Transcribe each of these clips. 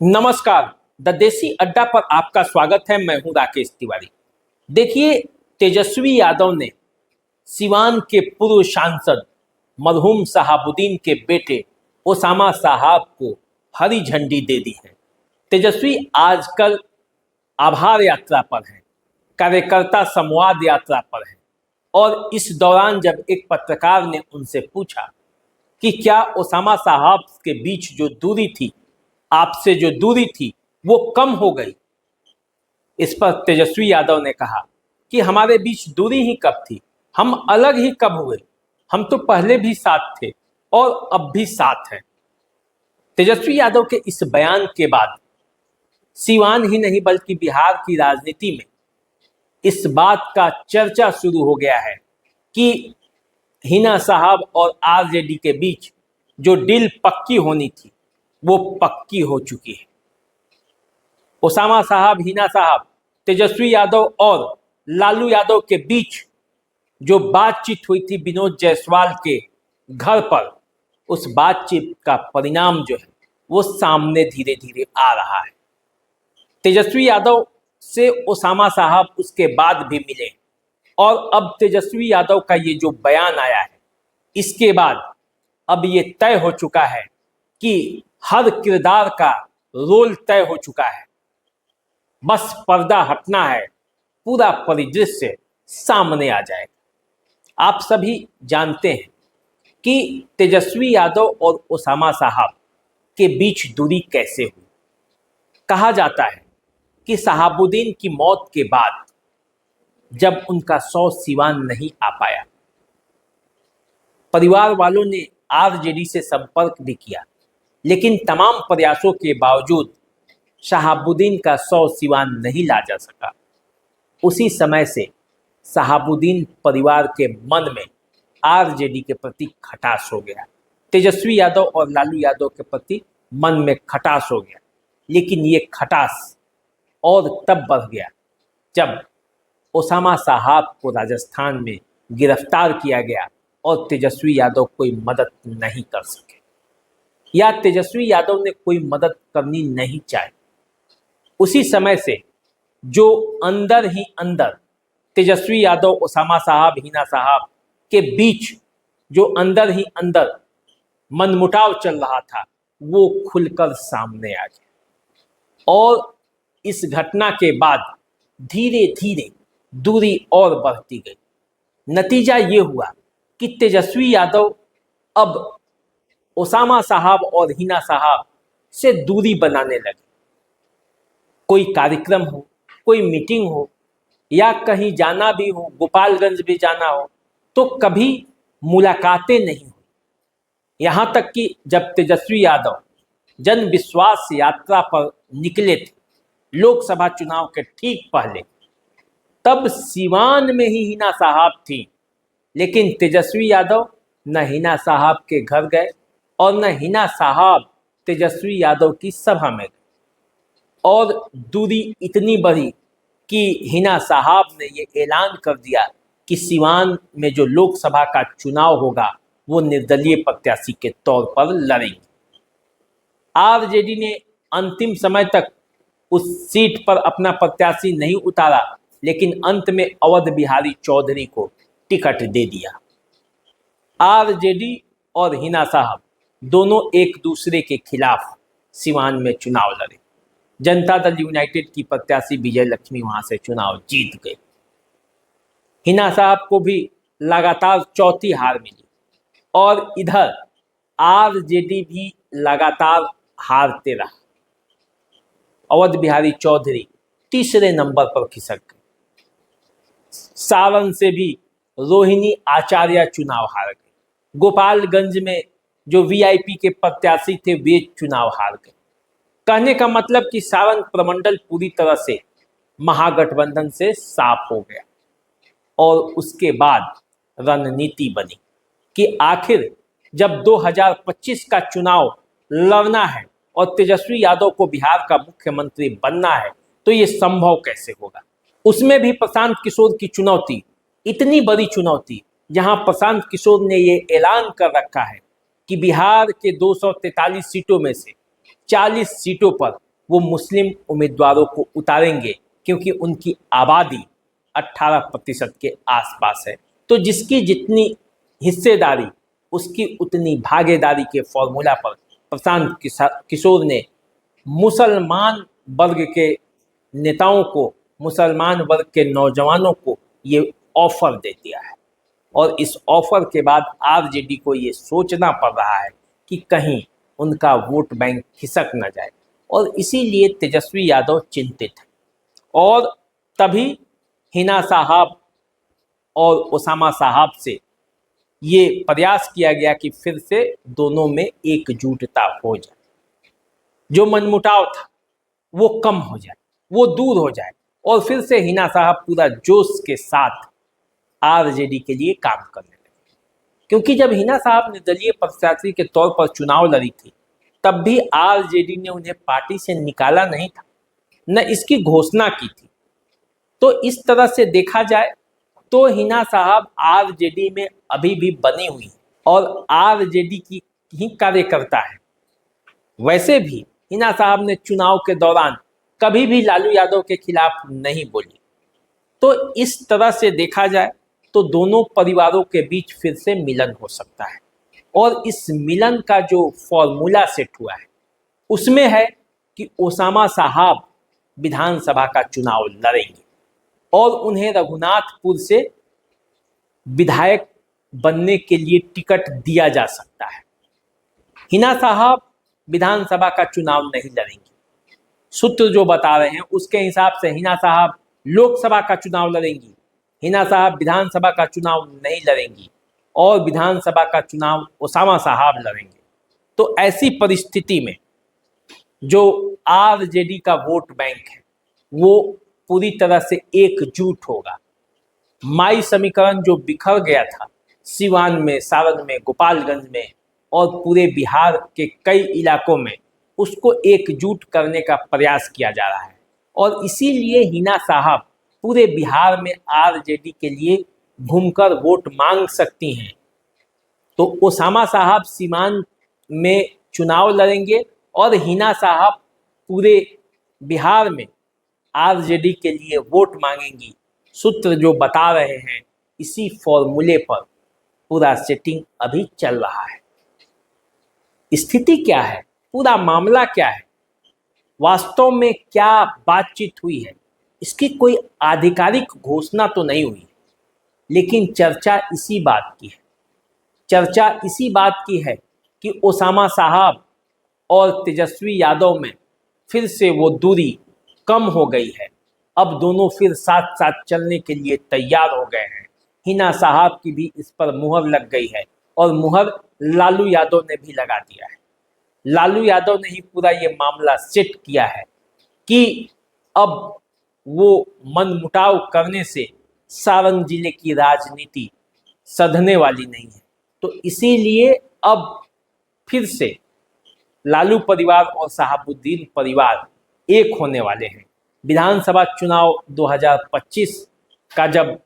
नमस्कार। द देसी अड्डा पर आपका स्वागत है। मैं हूं राकेश तिवारी। देखिए, तेजस्वी यादव ने सिवान के पूर्व सांसद मरहूम शहाबुद्दीन के बेटे ओसामा साहब को हरी झंडी दे दी है। तेजस्वी आजकल आभार यात्रा पर हैं, कार्यकर्ता संवाद यात्रा पर हैं और इस दौरान जब एक पत्रकार ने उनसे पूछा कि क्या ओसामा साहब के बीच जो दूरी थी, आपसे जो दूरी थी वो कम हो गई, इस पर तेजस्वी यादव ने कहा कि हमारे बीच दूरी ही कब थी, हम अलग ही कब हुए, हम तो पहले भी साथ थे और अब भी साथ हैं। तेजस्वी यादव के इस बयान के बाद सिवान ही नहीं बल्कि बिहार की राजनीति में इस बात का चर्चा शुरू हो गया है कि हिना साहब और आरजेडी के बीच जो डील पक्की होनी थी वो पक्की हो चुकी है। ओसामा साहब, हिना साहब, तेजस्वी यादव और लालू यादव के बीच जो बातचीत हुई थी विनोद जायसवाल के घर पर, उस बातचीत का परिणाम जो है वो सामने धीरे धीरे आ रहा है। तेजस्वी यादव से ओसामा साहब उसके बाद भी मिले और अब तेजस्वी यादव का ये जो बयान आया है, इसके बाद अब ये तय हो चुका है कि हर किरदार का रोल तय हो चुका है। बस पर्दा हटना है, पूरा परिदृश्य सामने आ जाएगा। आप सभी जानते हैं कि तेजस्वी यादव और ओसामा साहब के बीच दूरी कैसे हुई। कहा जाता है कि शहाबुद्दीन की मौत के बाद जब उनका 100 सिवान नहीं आ पाया, परिवार वालों ने आरजेडी से संपर्क भी किया, लेकिन तमाम प्रयासों के बावजूद शहाबुद्दीन का 100 सिवान नहीं ला जा सका। उसी समय से शहाबुद्दीन परिवार के मन में आरजेडी के प्रति खटास हो गया, तेजस्वी यादव और लालू यादव के प्रति मन में खटास हो गया। लेकिन ये खटास और तब बढ़ गया जब ओसामा साहब को राजस्थान में गिरफ्तार किया गया और तेजस्वी यादव कोई मदद नहीं कर सके या तेजस्वी यादव ने कोई मदद करनी नहीं चाही। उसी समय से जो अंदर ही अंदर तेजस्वी यादव, ओसामा साहब, हिना साहब के बीच जो अंदर ही अंदर मनमुटाव चल रहा था वो खुलकर सामने आ गया और इस घटना के बाद धीरे धीरे दूरी और बढ़ती गई। नतीजा ये हुआ कि तेजस्वी यादव अब ओसामा साहब और हिना साहब से दूरी बनाने लगे। कोई कार्यक्रम हो, कोई मीटिंग हो या कहीं जाना भी हो, गोपालगंज भी जाना हो, तो कभी मुलाकातें नहीं हुई। यहाँ तक कि जब तेजस्वी यादव जन विश्वास यात्रा पर निकले थे लोकसभा चुनाव के ठीक पहले, तब सिवान में ही हिना साहब थी, लेकिन तेजस्वी यादव न हिना साहब के घर गए और न हिना साहब तेजस्वी यादव की सभा में गए और दूरी इतनी बढ़ी कि हिना साहब ने ये ऐलान कर दिया कि सिवान में जो लोकसभा का चुनाव होगा वो निर्दलीय प्रत्याशी के तौर पर लड़ेंगे। आरजेडी ने अंतिम समय तक उस सीट पर अपना प्रत्याशी नहीं उतारा, लेकिन अंत में अवध बिहारी चौधरी को टिकट दे दिया। आरजेडी और हिना साहब दोनों एक दूसरे के खिलाफ सिवान में चुनाव लड़े। जनता दल यूनाइटेड की प्रत्याशी विजय लक्ष्मी वहां से चुनाव जीत गई। हिना साहब को भी लगातार चौथी हार मिली और इधर आरजेडी भी लगातार हारते रहा। अवध बिहारी चौधरी तीसरे नंबर पर खिसक गए। सारण से भी रोहिणी आचार्य चुनाव हार गए। गोपालगंज में जो वीआईपी के प्रत्याशी थे वे चुनाव हार गए। कहने का मतलब कि सारण प्रमंडल पूरी तरह से महागठबंधन से साफ हो गया और उसके बाद रणनीति बनी कि आखिर जब 2025 का चुनाव लड़ना है और तेजस्वी यादव को बिहार का मुख्यमंत्री बनना है तो ये संभव कैसे होगा। उसमें भी प्रशांत किशोर की चुनौती, इतनी बड़ी चुनौती, जहां प्रशांत किशोर ने ये ऐलान कर रखा है कि बिहार के 243 सीटों में से 40 सीटों पर वो मुस्लिम उम्मीदवारों को उतारेंगे, क्योंकि उनकी आबादी 18% के आसपास है। तो जिसकी जितनी हिस्सेदारी उसकी उतनी भागीदारी के फॉर्मूला पर प्रशांत किशोर ने मुसलमान वर्ग के नेताओं को, मुसलमान वर्ग के नौजवानों को ये ऑफर दे दिया है। और इस ऑफर के बाद आरजेडी को ये सोचना पड़ रहा है कि कहीं उनका वोट बैंक खिसक न जाए, और इसीलिए तेजस्वी यादव चिंतित है। और तभी हिना साहब और ओसामा साहब से ये प्रयास किया गया कि फिर से दोनों में एकजुटता हो जाए, जो मनमुटाव था वो कम हो जाए, वो दूर हो जाए, और फिर से हिना साहब पूरा जोश के साथ आरजेडी के लिए काम करने लगे। क्योंकि जब हिना साहब निर्दलीय प्रत्याशी के तौर पर चुनाव लड़ी थी, तब भी आरजेडी ने उन्हें पार्टी से निकाला नहीं था, न इसकी घोषणा की थी। तो इस तरह से देखा जाए तो हिना साहब आरजेडी में अभी भी बनी हुई है और आरजेडी की ही कार्यकर्ता है। वैसे भी हिना साहब ने चुनाव के दौरान कभी भी लालू यादव के खिलाफ नहीं बोली। तो इस तरह से देखा जाए तो दोनों परिवारों के बीच फिर से मिलन हो सकता है, और इस मिलन का जो फॉर्मूला सेट हुआ है उसमें है कि ओसामा साहब विधानसभा का चुनाव लड़ेंगे और उन्हें रघुनाथपुर से विधायक बनने के लिए टिकट दिया जा सकता है। हिना साहब विधानसभा का चुनाव नहीं लड़ेंगी। सूत्र जो बता रहे हैं उसके हिसाब से हिना साहब लोकसभा का चुनाव लड़ेंगी, हिना साहब विधानसभा का चुनाव नहीं लड़ेंगी, और विधानसभा का चुनाव ओसामा साहब लड़ेंगे। तो ऐसी परिस्थिति में जो आरजेडी का वोट बैंक है वो पूरी तरह से एकजुट होगा। माई समीकरण जो बिखर गया था सिवान में, सारण में, गोपालगंज में और पूरे बिहार के कई इलाकों में, उसको एकजुट करने का प्रयास किया जा रहा है। और इसीलिए हिना साहब पूरे बिहार में आरजेडी के लिए घूमकर वोट मांग सकती हैं। तो ओसामा साहब सीवान में चुनाव लड़ेंगे और हिना साहब पूरे बिहार में आरजेडी के लिए वोट मांगेंगी। सूत्र जो बता रहे हैं इसी फॉर्मूले पर पूरा सेटिंग अभी चल रहा है। स्थिति क्या है, पूरा मामला क्या है, वास्तव में क्या बातचीत हुई है, इसकी कोई आधिकारिक घोषणा तो नहीं हुई, लेकिन चर्चा इसी बात की है। चर्चा इसी बात की है कि ओसामा साहब और तेजस्वी यादव में फिर से वो दूरी कम हो गई है। अब दोनों फिर साथ साथ चलने के लिए तैयार हो गए हैं। हिना साहब की भी इस पर मुहर लग गई है, और मुहर लालू यादव ने भी लगा दिया है। लालू यादव ने ही पूरा ये मामला सेट किया है कि अब वो मनमुटाव करने से सारण जिले की राजनीति सधने वाली नहीं है। तो इसीलिए अब फिर से लालू परिवार और शहाबुद्दीन परिवार एक होने वाले हैं। विधानसभा चुनाव 2025 का जब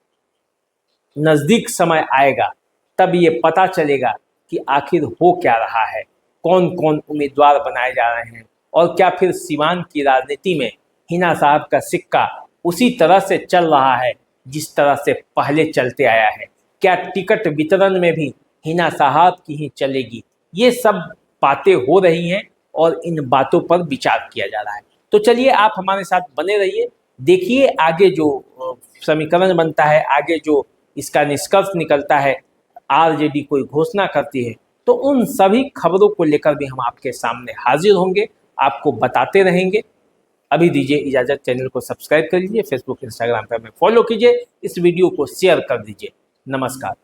नज़दीक समय आएगा तब ये पता चलेगा कि आखिर हो क्या रहा है, कौन कौन उम्मीदवार बनाए जा रहे हैं, और क्या फिर सीवान की राजनीति में हिना साहब का सिक्का उसी तरह से चल रहा है जिस तरह से पहले चलते आया है। क्या टिकट वितरण में भी हिना साहब की ही चलेगी। ये सब बातें हो रही हैं और इन बातों पर विचार किया जा रहा है। तो चलिए आप हमारे साथ बने रहिए, देखिए आगे जो समीकरण बनता है, आगे जो इसका निष्कर्ष निकलता है, आरजेडी कोई घोषणा करती है, तो उन सभी खबरों को लेकर भी हम आपके सामने हाजिर होंगे, आपको बताते रहेंगे। अभी दीजिए इजाज़त, चैनल को सब्सक्राइब कर लीजिए, फेसबुक इंस्टाग्राम पर हमें फॉलो कीजिए, इस वीडियो को शेयर कर दीजिए। नमस्कार।